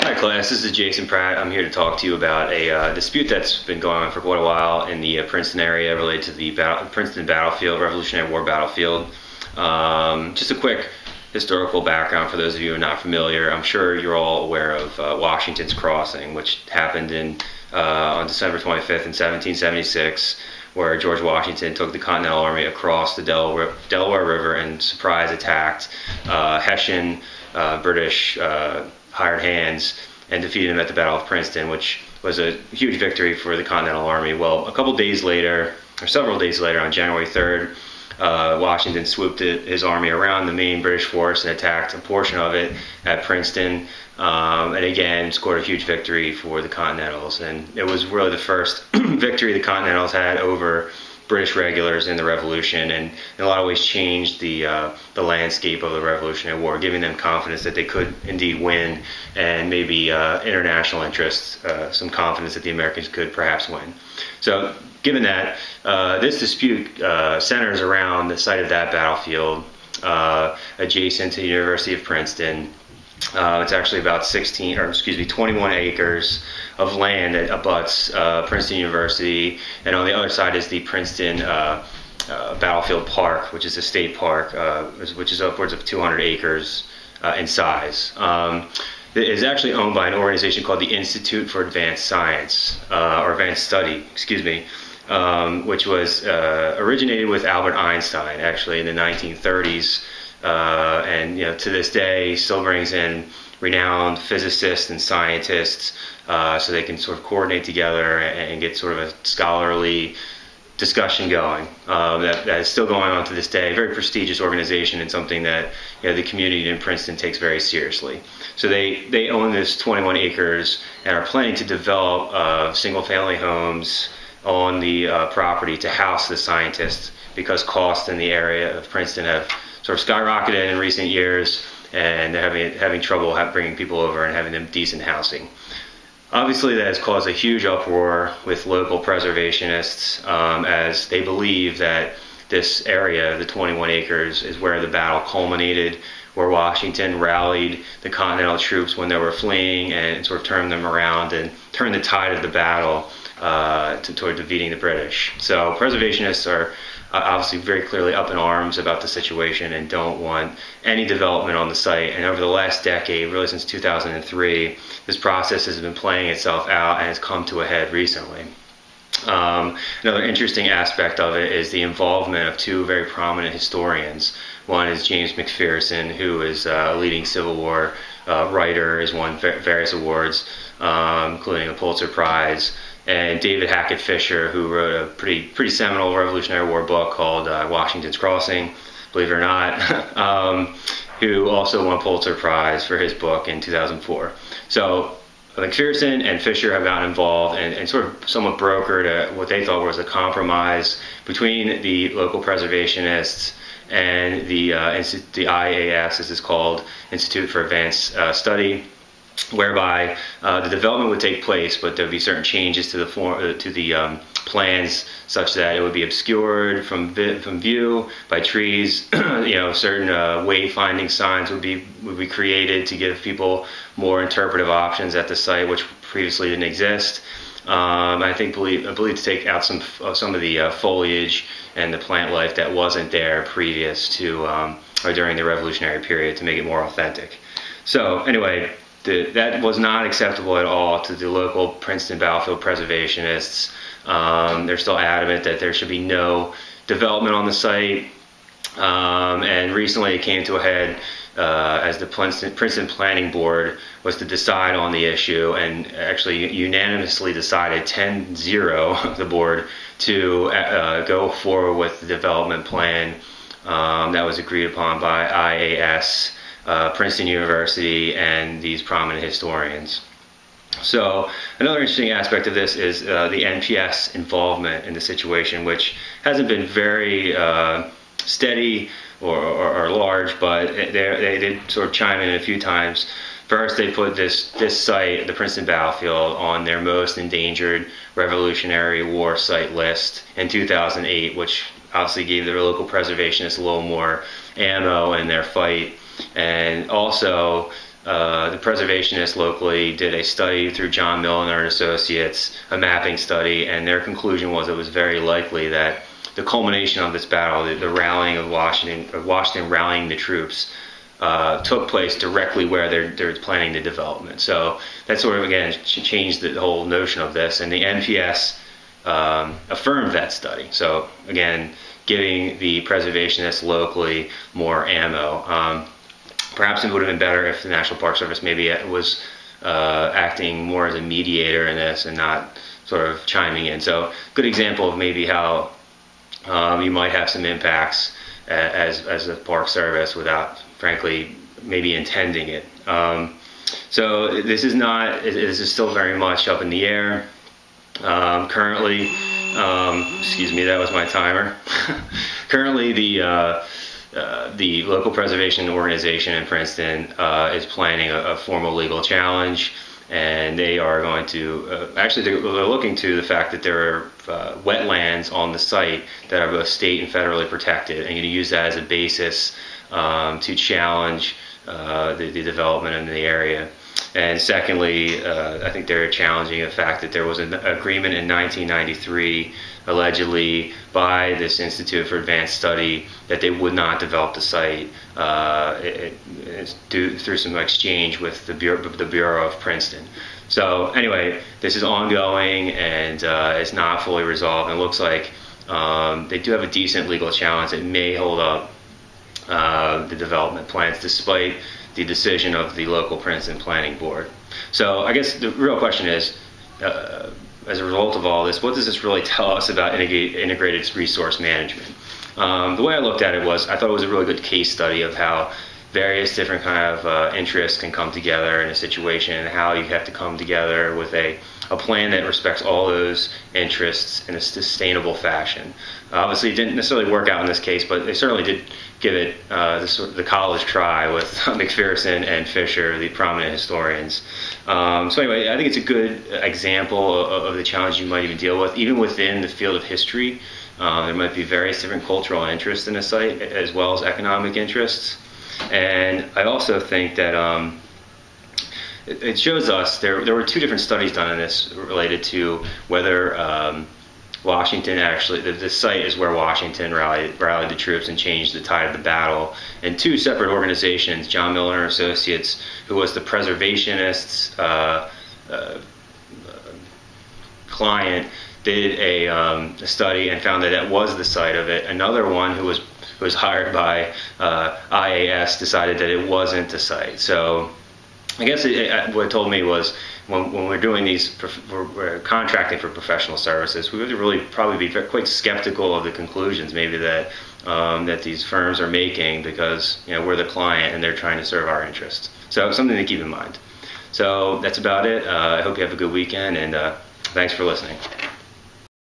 Hi class, this is Jason Pratt. I'm here to talk to you about a dispute that's been going on for quite a while in the Princeton area related to the Princeton battlefield, Revolutionary War battlefield. Just a quick historical background for those of you who are not familiar. I'm sure you're all aware of Washington's Crossing, which happened on December 25th in 1776, where George Washington took the Continental Army across the Delaware River and surprise attacked Hessian British hired hands and defeated him at the Battle of Princeton, which was a huge victory for the Continental Army. Well, a couple days later, or several days later, on January 3rd, Washington swooped his army around the main British force and attacked a portion of it at Princeton, and again scored a huge victory for the Continentals. And it was really the first victory the Continentals had over British regulars in the Revolution, and in a lot of ways changed the landscape of the Revolutionary War, giving them confidence that they could indeed win, and maybe international interests some confidence that the Americans could perhaps win. So given that, this dispute centers around the site of that battlefield adjacent to the University of Princeton. It's actually about 21 acres of land that abuts Princeton University, and on the other side is the Princeton Battlefield Park, which is a state park, which is upwards of 200 acres in size. It is actually owned by an organization called the Institute for Advanced Science, or Advanced Study, which was originated with Albert Einstein, actually, in the 1930s. And to this day still brings in renowned physicists and scientists, so they can sort of coordinate together and get sort of a scholarly discussion going. That is still going on to this day. A very prestigious organization, and something that the community in Princeton takes very seriously. So they own this 21 acres and are planning to develop single-family homes on the property to house the scientists, because costs in the area of Princeton have sort of skyrocketed in recent years, and they're having trouble bringing people over and having them decent housing. Obviously, that has caused a huge uproar with local preservationists, as they believe that this area, the 21 acres, is where the battle culminated, where Washington rallied the Continental troops when they were fleeing and sort of turned them around and turned the tide of the battle toward defeating the British. So preservationists are obviously very clearly up in arms about the situation and don't want any development on the site. And over the last decade, really since 2003, this process has been playing itself out and has come to a head recently. Another interesting aspect of it is the involvement of two very prominent historians. One is James McPherson, who is a leading Civil War writer, has won various awards, including a Pulitzer Prize, and David Hackett Fisher, who wrote a pretty seminal Revolutionary War book called Washington's Crossing, believe it or not, who also won a Pulitzer Prize for his book in 2004. So McPherson and Fisher have gotten involved and sort of somewhat brokered what they thought was a compromise between the local preservationists and the IAS, as it's called, Institute for Advanced Study, whereby the development would take place, but there would be certain changes to the plans, such that it would be obscured from view by trees. Certain wayfinding signs would be created to give people more interpretive options at the site, which previously didn't exist. I believe to take out some of the foliage and the plant life that wasn't there previous to or during the Revolutionary period, to make it more authentic. So anyway, that was not acceptable at all to the local Princeton battlefield preservationists. They're still adamant that there should be no development on the site. And recently it came to a head as the Princeton Planning Board was to decide on the issue, and actually unanimously decided 10-0, the board, to go forward with the development plan that was agreed upon by IAS, Princeton University, and these prominent historians. So another interesting aspect of this is the NPS involvement in the situation, which hasn't been very steady or large, but they did sort of chime in a few times. First, they put this site, the Princeton battlefield, on their most endangered Revolutionary War site list in 2008, which obviously gave the local preservationists a little more ammo in their fight. And also, the preservationists locally did a study through John Milner and Associates, a mapping study, and their conclusion was it was very likely that the culmination of this battle, the rallying of Washington rallying the troops, took place directly where they're planning the development. So that sort of, again, changed the whole notion of this, and the NPS affirmed that study. So again, giving the preservationists locally more ammo. Perhaps it would have been better if the National Park Service maybe was acting more as a mediator in this and not sort of chiming in. So good example of maybe how you might have some impacts as a Park Service without, frankly, maybe intending it. So this is still very much up in the air. Currently, excuse me, that was my timer. Currently, the local preservation organization in Princeton is planning a formal legal challenge, and they are going to actually they're looking to the fact that there are wetlands on the site that are both state and federally protected, and going to use that as a basis to challenge the development in the area. And secondly, I think they're challenging the fact that there was an agreement in 1993, allegedly by this Institute for Advanced Study, that they would not develop the site through some exchange with the Bureau of Princeton. So anyway, this is ongoing, and it's not fully resolved. And it looks like they do have a decent legal challenge that may hold up the development plans, despite the decision of the local Princeton Planning Board. So I guess the real question is, as a result of all this, what does this really tell us about integrated resource management? The way I looked at it was, I thought it was a really good case study of how various different kind of interests can come together in a situation, and how you have to come together with a plan that respects all those interests in a sustainable fashion. Obviously, it didn't necessarily work out in this case, but they certainly did give it the college try with McPherson and Fisher, the prominent historians. So anyway, I think it's a good example of the challenge you might even deal with, even within the field of history. There might be various different cultural interests in a site, as well as economic interests. And I also think that it shows us, there were two different studies done in this related to whether Washington actually, the site is where Washington rallied the troops and changed the tide of the battle. And two separate organizations, John Milner and Associates, who was the preservationists' client, did a study and found that that was the site of it. Another one, who was hired by IAS, decided that it wasn't the site. So I guess what it told me was, when we're doing these, we're contracting for professional services, we would really probably be quite skeptical of the conclusions maybe that that these firms are making, because we're the client and they're trying to serve our interests. So something to keep in mind. So that's about it. I hope you have a good weekend, and thanks for listening.